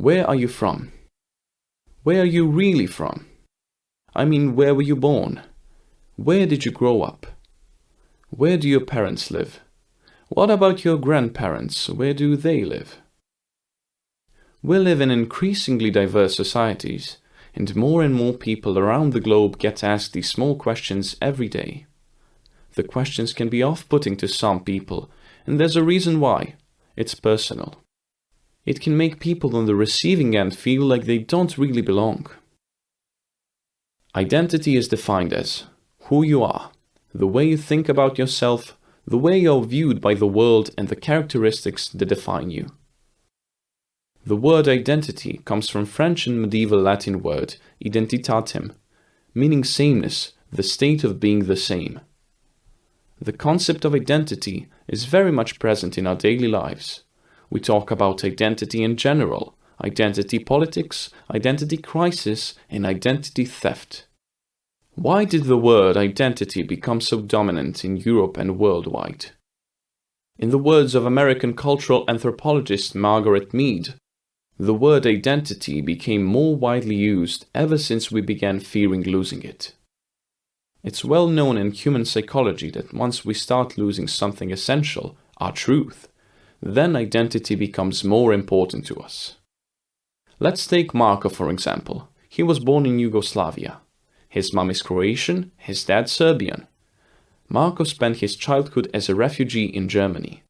Where are you from? Where are you really from? I mean, where were you born? Where did you grow up? Where do your parents live? What about your grandparents? Where do they live? We live in increasingly diverse societies, and more people around the globe get asked these small questions every day. The questions can be off-putting to some people, and there's a reason why. It's personal. It can make people on the receiving end feel like they don't really belong. Identity is defined as who you are, the way you think about yourself, the way you're viewed by the world, and the characteristics that define you. The word identity comes from French and medieval Latin word identitatem, meaning sameness, the state of being the same. The concept of identity is very much present in our daily lives. We talk about identity in general, identity politics, identity crisis, and identity theft. Why did the word identity become so dominant in Europe and worldwide? In the words of American cultural anthropologist Margaret Mead, the word identity became more widely used ever since we began fearing losing it. It's well known in human psychology that once we start losing something essential, our truth, then identity becomes more important to us. Let's take Marko for example. He was born in Yugoslavia. His mom is Croatian, his dad Serbian. Marko spent his childhood as a refugee in Germany.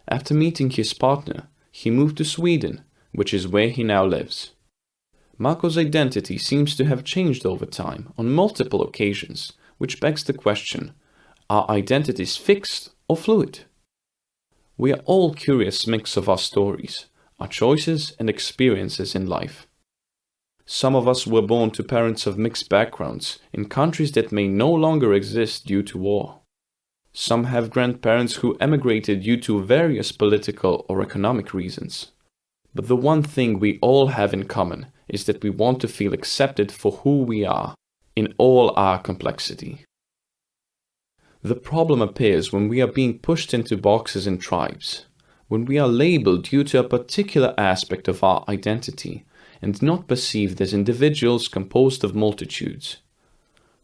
After meeting his partner, he moved to Sweden, which is where he now lives. Marko's identity seems to have changed over time on multiple occasions, which begs the question, are identities fixed or fluid? We are all curious mix of our stories, our choices and experiences in life. Some of us were born to parents of mixed backgrounds in countries that may no longer exist due to war. Some have grandparents who emigrated due to various political or economic reasons. But the one thing we all have in common is that we want to feel accepted for who we are, in all our complexity. The problem appears when we are being pushed into boxes and tribes, when we are labeled due to a particular aspect of our identity, and not perceived as individuals composed of multitudes.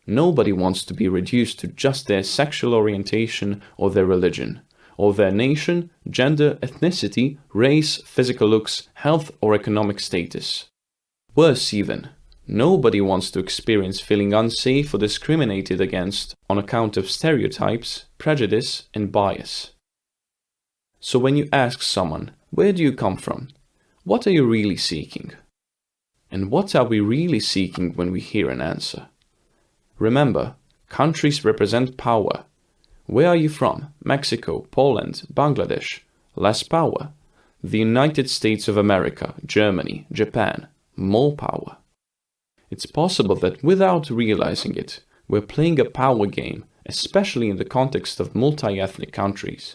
Nobody wants to be reduced to just their sexual orientation or their religion, or their nation, gender, ethnicity, race, physical looks, health, or economic status. Worse even, nobody wants to experience feeling unsafe or discriminated against on account of stereotypes, prejudice, and bias. So when you ask someone, where do you come from? What are you really seeking? And what are we really seeking when we hear an answer? Remember, countries represent power. Where are you from? Mexico, Poland, Bangladesh. Less power. The United States of America, Germany, Japan. More power. It's possible that without realizing it, we're playing a power game, especially in the context of multi-ethnic countries.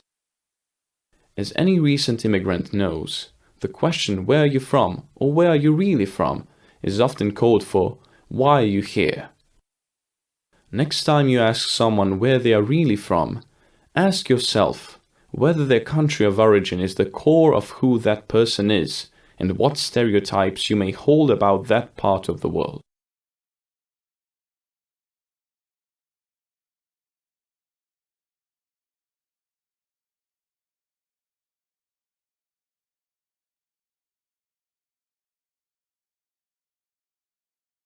As any recent immigrant knows, the question where are you from or where are you really from is often code for why are you here? Next time you ask someone where they are really from, ask yourself whether their country of origin is the core of who that person is and what stereotypes you may hold about that part of the world.